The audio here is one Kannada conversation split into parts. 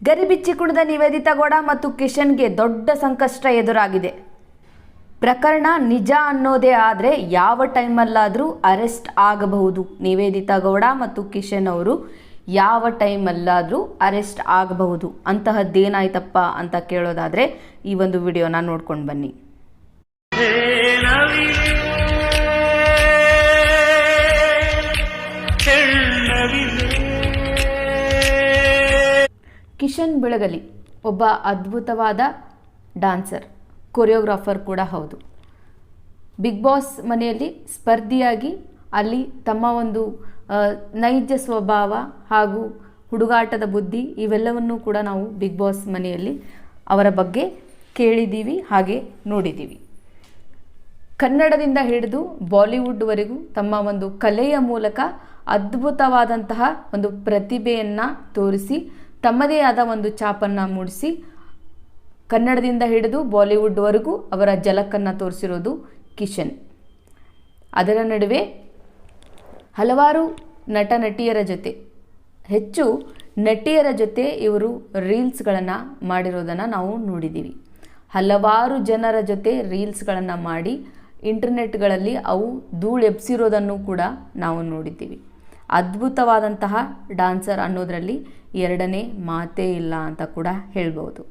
ಗರಿಬಿಚ್ಚಿ ಕುಣಿದ ನಿವೇದಿತಾ ಗೌಡ ಮತ್ತು ಕಿಶನ್ಗೆ ದೊಡ್ಡ ಸಂಕಷ್ಟ ಎದುರಾಗಿದೆ. ಪ್ರಕರಣ ನಿಜ ಅನ್ನೋದೇ ಆದರೆ ಯಾವ ಟೈಮಲ್ಲಾದರೂ ಅರೆಸ್ಟ್ ಆಗಬಹುದು. ನಿವೇದಿತಾ ಗೌಡ ಮತ್ತು ಕಿಶನ್ ಅವರು ಯಾವ ಟೈಮಲ್ಲಾದರೂ ಅರೆಸ್ಟ್ ಆಗಬಹುದು. ಅಂತಹದ್ದೇನಾಯ್ತಪ್ಪ ಅಂತ ಕೇಳೋದಾದರೆ ಈ ಒಂದು ವಿಡಿಯೋನ ನೋಡ್ಕೊಂಡು ಬನ್ನಿ. ಕಿಶನ್ ಬೆಳಗಲಿ ಒಬ್ಬ ಅದ್ಭುತವಾದ ಡ್ಯಾನ್ಸರ್, ಕೊರಿಯೋಗ್ರಾಫರ್ ಕೂಡ ಹೌದು. ಬಿಗ್ ಬಾಸ್ ಮನೆಯಲ್ಲಿ ಸ್ಪರ್ಧಿಯಾಗಿ ಅಲ್ಲಿ ತಮ್ಮ ಒಂದು ನೈಜ ಸ್ವಭಾವ ಹಾಗೂ ಹುಡುಗಾಟದ ಬುದ್ಧಿ ಇವೆಲ್ಲವನ್ನೂ ಕೂಡ ನಾವು ಬಿಗ್ ಬಾಸ್ ಮನೆಯಲ್ಲಿ ಅವರ ಬಗ್ಗೆ ಕೇಳಿದ್ದೀವಿ, ಹಾಗೆ ನೋಡಿದ್ದೀವಿ. ಕನ್ನಡದಿಂದ ಹಿಡಿದು ಬಾಲಿವುಡ್ವರೆಗೂ ತಮ್ಮ ಒಂದು ಕಲೆಯ ಮೂಲಕ ಅದ್ಭುತವಾದಂತಹ ಒಂದು ಪ್ರತಿಭೆಯನ್ನು ತೋರಿಸಿ ತಮ್ಮದೇ ಆದ ಒಂದು ಛಾಪನ್ನು ಮೂಡಿಸಿ ಕನ್ನಡದಿಂದ ಹಿಡಿದು ಬಾಲಿವುಡ್ವರೆಗೂ ಅವರ ಝಲಕನ್ನು ತೋರಿಸಿರೋದು ಕಿಶನ್. ಅದರ ನಡುವೆ ಹಲವಾರು ನಟ ನಟಿಯರ ಜೊತೆ, ಹೆಚ್ಚು ನಟಿಯರ ಜೊತೆ ಇವರು ರೀಲ್ಸ್ಗಳನ್ನು ಮಾಡಿರೋದನ್ನು ನಾವು ನೋಡಿದ್ದೀವಿ. ಹಲವಾರು ಜನರ ಜೊತೆ ರೀಲ್ಸ್ಗಳನ್ನು ಮಾಡಿ ಇಂಟರ್ನೆಟ್ಗಳಲ್ಲಿ ಅವು ಧೂಳೆಬ್ಸಿರೋದನ್ನು ಕೂಡ ನಾವು ನೋಡಿದ್ದೀವಿ. ಅದ್ಭುತವಾದಂತಹ ಡ್ಯಾನ್ಸರ್ ಅನ್ನೋದರಲ್ಲಿ ಎರಡನೇ ಮಾತೇ ಇಲ್ಲ ಅಂತ ಕೂಡ ಹೇಳ್ಬೋದು.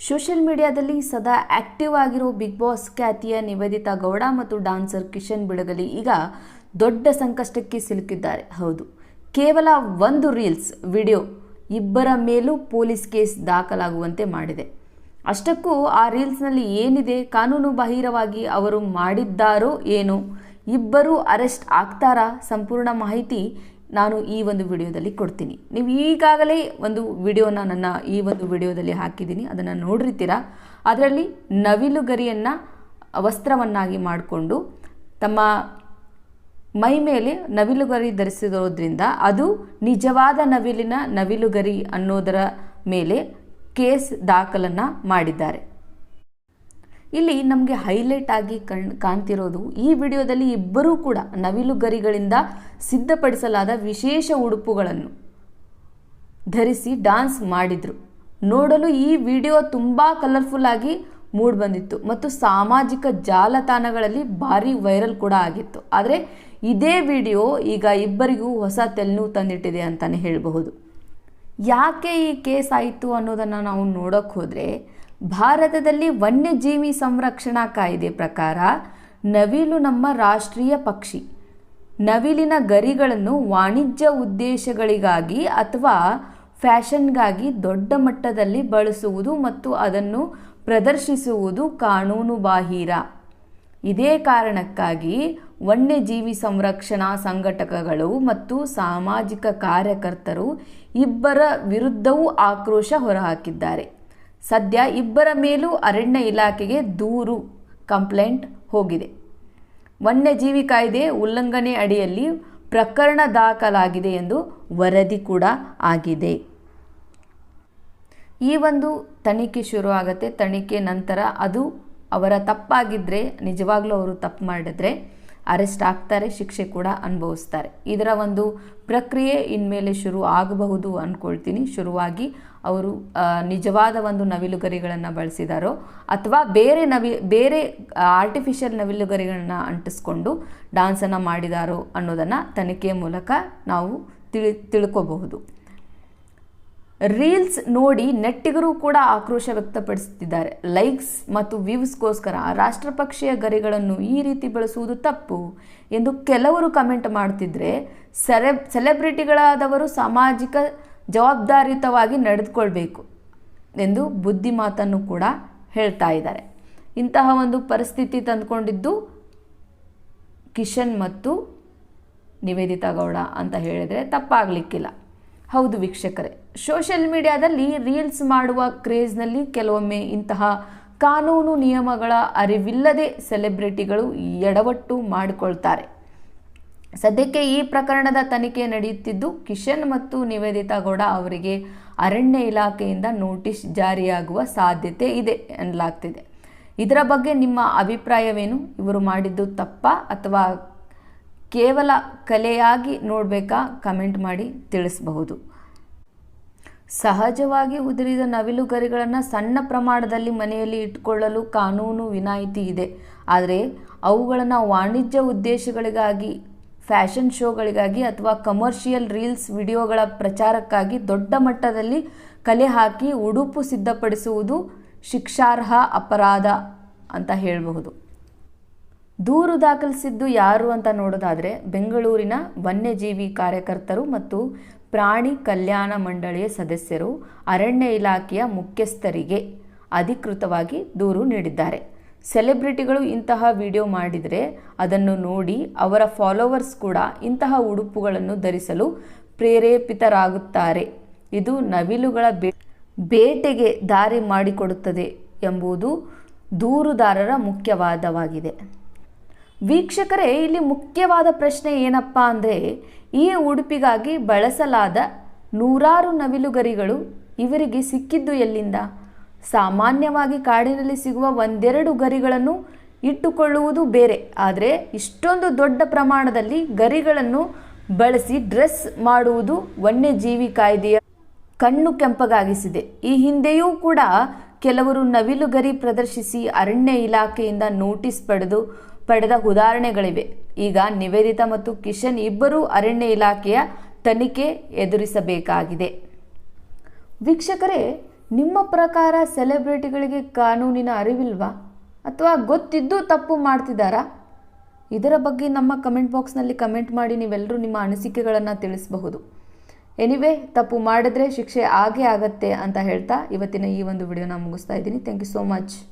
ಸೋಷಿಯಲ್ ಮೀಡಿಯಾದಲ್ಲಿ ಸದಾ ಆ್ಯಕ್ಟಿವ್ ಆಗಿರೋ ಬಿಗ್ ಬಾಸ್ ಖ್ಯಾತಿಯ ನಿವೇದಿತಾ ಗೌಡ ಮತ್ತು ಡ್ಯಾನ್ಸರ್ ಕಿಶನ್ ಬೆಳಗಲಿ ಈಗ ದೊಡ್ಡ ಸಂಕಷ್ಟಕ್ಕೆ ಸಿಲುಕಿದ್ದಾರೆ. ಹೌದು, ಕೇವಲ ಒಂದು ರೀಲ್ಸ್ ವಿಡಿಯೋ ಇಬ್ಬರ ಮೇಲೂ ಪೊಲೀಸ್ ಕೇಸ್ ದಾಖಲಾಗುವಂತೆ ಮಾಡಿದೆ. ಅಷ್ಟಕ್ಕೂ ಆ ರೀಲ್ಸ್ನಲ್ಲಿ ಏನಿದೆ, ಕಾನೂನು ಬಾಹಿರವಾಗಿ ಅವರು ಮಾಡಿದ್ದಾರೋ ಏನೋ, ಇಬ್ಬರು ಅರೆಸ್ಟ್ ಆಗ್ತಾರಾ, ಸಂಪೂರ್ಣ ಮಾಹಿತಿ ನಾನು ಈ ಒಂದು ವಿಡಿಯೋದಲ್ಲಿ ಕೊಡ್ತೀನಿ. ನೀವು ಈಗಾಗಲೇ ಒಂದು ವಿಡಿಯೋನ ನನ್ನ ಈ ಒಂದು ವಿಡಿಯೋದಲ್ಲಿ ಹಾಕಿದ್ದೀನಿ, ಅದನ್ನು ನೋಡಿರ್ತೀರ. ಅದರಲ್ಲಿ ನವಿಲುಗರಿಯನ್ನು ವಸ್ತ್ರವನ್ನಾಗಿ ಮಾಡಿಕೊಂಡು ತಮ್ಮ ಮೈ ಮೇಲೆ ನವಿಲುಗರಿ ಧರಿಸಿರೋದ್ರಿಂದ ಅದು ನಿಜವಾದ ನವಿಲುಗರಿ ಅನ್ನೋದರ ಮೇಲೆ ಕೇಸ್ ದಾಖಲನ್ನು ಮಾಡಿದ್ದಾರೆ. ಇಲ್ಲಿ ನಮಗೆ ಹೈಲೈಟ್ ಆಗಿ ಕಾಣ್ತಿರೋದು, ಈ ವಿಡಿಯೋದಲ್ಲಿ ಇಬ್ಬರೂ ಕೂಡ ನವಿಲುಗರಿಗಳಿಂದ ಸಿದ್ಧಪಡಿಸಲಾದ ವಿಶೇಷ ಉಡುಪುಗಳನ್ನು ಧರಿಸಿ ಡ್ಯಾನ್ಸ್ ಮಾಡಿದರು. ನೋಡಲು ಈ ವಿಡಿಯೋ ತುಂಬ ಕಲರ್ಫುಲ್ ಆಗಿ ಮೂಡಿಬಂದಿತ್ತು ಮತ್ತು ಸಾಮಾಜಿಕ ಜಾಲತಾಣಗಳಲ್ಲಿ ಭಾರಿ ವೈರಲ್ ಕೂಡ ಆಗಿತ್ತು. ಆದರೆ ಇದೇ ವಿಡಿಯೋ ಈಗ ಇಬ್ಬರಿಗೂ ಹೊಸ ತೆಲುಗು ತಂದಿಟ್ಟಿದೆ ಅಂತಲೇ ಹೇಳಬಹುದು. ಯಾಕೆ ಈ ಕೇಸ್ ಆಯಿತು ಅನ್ನೋದನ್ನು ನಾವು ನೋಡೋಕ್ಕೆ ಹೋದರೆ, ಭಾರತದಲ್ಲಿ ವನ್ಯಜೀವಿ ಸಂರಕ್ಷಣಾ ಕಾಯ್ದೆ ಪ್ರಕಾರ ನವಿಲು ನಮ್ಮ ರಾಷ್ಟ್ರೀಯ ಪಕ್ಷಿ. ನವಿಲಿನ ಗರಿಗಳನ್ನು ವಾಣಿಜ್ಯ ಉದ್ದೇಶಗಳಿಗಾಗಿ ಅಥವಾ ಫ್ಯಾಷನ್ಗಾಗಿ ದೊಡ್ಡ ಮಟ್ಟದಲ್ಲಿ ಬಳಸುವುದು ಮತ್ತು ಅದನ್ನು ಪ್ರದರ್ಶಿಸುವುದು ಕಾನೂನು ಬಾಹಿರ. ಇದೇ ಕಾರಣಕ್ಕಾಗಿ ವನ್ಯಜೀವಿ ಸಂರಕ್ಷಣಾ ಸಂಘಟಕಗಳು ಮತ್ತು ಸಾಮಾಜಿಕ ಕಾರ್ಯಕರ್ತರು ಇಬ್ಬರ ವಿರುದ್ಧವೂ ಆಕ್ರೋಶ ಹೊರಹಾಕಿದ್ದಾರೆ. ಸದ್ಯ ಇಬ್ಬರ ಮೇಲೂ ಅರಣ್ಯ ಇಲಾಖೆಗೆ ಕಂಪ್ಲೇಂಟ್ ಹೋಗಿದೆ. ವನ್ಯಜೀವಿ ಕಾಯ್ದೆ ಉಲ್ಲಂಘನೆ ಅಡಿಯಲ್ಲಿ ಪ್ರಕರಣ ದಾಖಲಾಗಿದೆ ಎಂದು ವರದಿ ಕೂಡ ಆಗಿದೆ. ಈ ಒಂದು ತನಿಖೆ ಶುರು ಆಗುತ್ತೆ. ತನಿಖೆ ನಂತರ ಅದು ಅವರ ತಪ್ಪಾಗಿದ್ದರೆ, ನಿಜವಾಗ್ಲೂ ಅವರು ತಪ್ಪು ಮಾಡಿದ್ರೆ ಅರೆಸ್ಟ್ ಆಗ್ತಾರೆ, ಶಿಕ್ಷೆ ಕೂಡ ಅನುಭವಿಸ್ತಾರೆ. ಇದರ ಒಂದು ಪ್ರಕ್ರಿಯೆ ಇನ್ಮೇಲೆ ಶುರು ಆಗಬಹುದು ಅಂದ್ಕೊಳ್ತೀನಿ. ಶುರುವಾಗಿ ಅವರು ನಿಜವಾದ ಒಂದು ನವಿಲುಗರಿಗಳನ್ನು ಬಳಸಿದಾರೋ ಅಥವಾ ಬೇರೆ ಆರ್ಟಿಫಿಷಿಯಲ್ ನವಿಲುಗರಿಗಳನ್ನ ಅಂಟಿಸ್ಕೊಂಡು ಡ್ಯಾನ್ಸನ್ನು ಮಾಡಿದಾರೋ ಅನ್ನೋದನ್ನು ತನಿಖೆಯ ಮೂಲಕ ನಾವು ತಿಳ್ಕೋಬಹುದು. ರೀಲ್ಸ್ ನೋಡಿ ನೆಟ್ಟಿಗರು ಕೂಡ ಆಕ್ರೋಶ ವ್ಯಕ್ತಪಡಿಸುತ್ತಿದ್ದಾರೆ. ಲೈಕ್ಸ್ ಮತ್ತು ವ್ಯೂಸ್ಗೋಸ್ಕರ ರಾಷ್ಟ್ರಪಕ್ಷೀಯ ಗರಿಗಳನ್ನು ಈ ರೀತಿ ಬಳಸುವುದು ತಪ್ಪು ಎಂದು ಕೆಲವರು ಕಮೆಂಟ್ ಮಾಡ್ತಿದ್ರೆ, ಸೆಲೆಬ್ರಿಟಿಗಳಾದವರು ಸಾಮಾಜಿಕ ಜವಾಬ್ದಾರಿಯುತವಾಗಿ ನಡೆದುಕೊಳ್ಬೇಕು ಎಂದು ಬುದ್ಧಿ ಮಾತನ್ನು ಕೂಡ ಹೇಳ್ತಾ ಇದ್ದಾರೆ. ಇಂತಹ ಒಂದು ಪರಿಸ್ಥಿತಿ ತಂದುಕೊಂಡಿದ್ದು ಕಿಶನ್ ಮತ್ತು ನಿವೇದಿತಾ ಗೌಡ ಅಂತ ಹೇಳಿದರೆ ತಪ್ಪಾಗಲಿಕ್ಕಿಲ್ಲ. ಹೌದು ವೀಕ್ಷಕರೇ, ಸೋಷಿಯಲ್ ಮೀಡಿಯಾದಲ್ಲಿ ರೀಲ್ಸ್ ಮಾಡುವ ಕ್ರೇಜ್ನಲ್ಲಿ ಕೆಲವೊಮ್ಮೆ ಇಂತಹ ಕಾನೂನು ನಿಯಮಗಳ ಅರಿವಿಲ್ಲದೆ ಸೆಲೆಬ್ರಿಟಿಗಳು ಎಡವಟ್ಟು ಮಾಡಿಕೊಳ್ತಾರೆ. ಸದ್ಯಕ್ಕೆ ಈ ಪ್ರಕರಣದ ತನಿಖೆ ನಡೆಯುತ್ತಿದ್ದು, ಕಿಶನ್ ಮತ್ತು ನಿವೇದಿತಾ ಗೌಡ ಅವರಿಗೆ ಅರಣ್ಯ ಇಲಾಖೆಯಿಂದ ನೋಟಿಸ್ ಜಾರಿಯಾಗುವ ಸಾಧ್ಯತೆ ಇದೆ ಎನ್ನಲಾಗ್ತಿದೆ. ಇದರ ಬಗ್ಗೆ ನಿಮ್ಮ ಅಭಿಪ್ರಾಯವೇನು? ಇವರು ಮಾಡಿದ್ದು ತಪ್ಪಾ ಅಥವಾ ಕೇವಲ ಕಲೆಯಾಗಿ ನೋಡಬೇಕಾ? ಕಮೆಂಟ್ ಮಾಡಿ ತಿಳಿಸಬಹುದು. ಸಹಜವಾಗಿ ಉದುರಿದ ನವಿಲುಗರಿಗಳನ್ನು ಸಣ್ಣ ಪ್ರಮಾಣದಲ್ಲಿ ಮನೆಯಲ್ಲಿ ಇಟ್ಟುಕೊಳ್ಳಲು ಕಾನೂನು ವಿನಾಯಿತಿ ಇದೆ. ಆದರೆ ಅವುಗಳನ್ನು ವಾಣಿಜ್ಯ ಉದ್ದೇಶಗಳಿಗಾಗಿ, ಫ್ಯಾಷನ್ ಶೋಗಳಿಗಾಗಿ ಅಥವಾ ಕಮರ್ಷಿಯಲ್ ರೀಲ್ಸ್ ವಿಡಿಯೋಗಳ ಪ್ರಚಾರಕ್ಕಾಗಿ ದೊಡ್ಡ ಮಟ್ಟದಲ್ಲಿ ಕಲೆ ಹಾಕಿ ಉಡುಪು ಸಿದ್ಧಪಡಿಸುವುದು ಶಿಕ್ಷಾರ್ಹ ಅಪರಾಧ ಅಂತ ಹೇಳಬಹುದು. ದೂರು ದಾಖಲಿಸಿದ್ದು ಯಾರು ಅಂತ ನೋಡೋದಾದರೆ ಬೆಂಗಳೂರಿನ ವನ್ಯಜೀವಿ ಕಾರ್ಯಕರ್ತರು ಮತ್ತು ಪ್ರಾಣಿ ಕಲ್ಯಾಣ ಮಂಡಳಿಯ ಸದಸ್ಯರು ಅರಣ್ಯ ಇಲಾಖೆಯ ಮುಖ್ಯಸ್ಥರಿಗೆ ಅಧಿಕೃತವಾಗಿ ದೂರು ನೀಡಿದ್ದಾರೆ. ಸೆಲೆಬ್ರಿಟಿಗಳು ಇಂತಹ ವಿಡಿಯೋ ಮಾಡಿದರೆ ಅದನ್ನು ನೋಡಿ ಅವರ ಫಾಲೋವರ್ಸ್ ಕೂಡ ಇಂತಹ ಉಡುಪುಗಳನ್ನು ಧರಿಸಲು ಪ್ರೇರೇಪಿತರಾಗುತ್ತಾರೆ. ಇದು ನವಿಲುಗಳ ಬೇಟೆಗೆ ದಾರಿ ಮಾಡಿಕೊಡುತ್ತದೆ ಎಂಬುದು ದೂರುದಾರರ ಮುಖ್ಯ ವಾದವಾಗಿದೆ. ವೀಕ್ಷಕರೇ, ಇಲ್ಲಿ ಮುಖ್ಯವಾದ ಪ್ರಶ್ನೆ ಏನಪ್ಪ ಅಂದರೆ, ಈ ಉಡುಪಿಗಾಗಿ ಬಳಸಲಾದ ನೂರಾರು ನವಿಲುಗರಿಗಳು ಇವರಿಗೆ ಸಿಕ್ಕಿದ್ದು ಎಲ್ಲಿಂದ? ಸಾಮಾನ್ಯವಾಗಿ ಕಾಡಿನಲ್ಲಿ ಸಿಗುವ ಒಂದೆರಡು ಗರಿಗಳನ್ನು ಇಟ್ಟುಕೊಳ್ಳುವುದು ಬೇರೆ, ಆದರೆ ಇಷ್ಟೊಂದು ದೊಡ್ಡ ಪ್ರಮಾಣದಲ್ಲಿ ಗರಿಗಳನ್ನು ಬಳಸಿ ಡ್ರೆಸ್ ಮಾಡುವುದು ವನ್ಯಜೀವಿ ಕಾಯ್ದೆಯ ಕಣ್ಣು ಕೆಂಪಗಾಗಿಸಿದೆ. ಈ ಹಿಂದೆಯೂ ಕೂಡ ಕೆಲವರು ನವಿಲುಗರಿ ಪ್ರದರ್ಶಿಸಿ ಅರಣ್ಯ ಇಲಾಖೆಯಿಂದ ನೋಟಿಸ್ ಪಡೆದ ಉದಾಹರಣೆಗಳಿವೆ. ಈಗ ನಿವೇದಿತಾ ಮತ್ತು ಕಿಶನ್ ಇಬ್ಬರೂ ಅರಣ್ಯ ಇಲಾಖೆಯ ತನಿಖೆ ಎದುರಿಸಬೇಕಾಗಿದೆ. ವೀಕ್ಷಕರೇ, ನಿಮ್ಮ ಪ್ರಕಾರ ಸೆಲೆಬ್ರಿಟಿಗಳಿಗೆ ಕಾನೂನಿನ ಅರಿವಿಲ್ವಾ ಅಥವಾ ಗೊತ್ತಿದ್ದು ತಪ್ಪು ಮಾಡ್ತಿದ್ದಾರಾ? ಇದರ ಬಗ್ಗೆ ನಮ್ಮ ಕಮೆಂಟ್ ಬಾಕ್ಸ್ನಲ್ಲಿ ಕಮೆಂಟ್ ಮಾಡಿ ನೀವೆಲ್ಲರೂ ನಿಮ್ಮ ಅನಿಸಿಕೆಗಳನ್ನು ತಿಳಿಸಬಹುದು. ಎನಿವೆ, ತಪ್ಪು ಮಾಡಿದ್ರೆ ಶಿಕ್ಷೆ ಆಗೇ ಆಗತ್ತೆ ಅಂತ ಹೇಳ್ತಾ ಇವತ್ತಿನ ಈ ಒಂದು ವಿಡಿಯೋನ ಮುಗಿಸ್ತಾ ಇದ್ದೀನಿ. Thank you so much.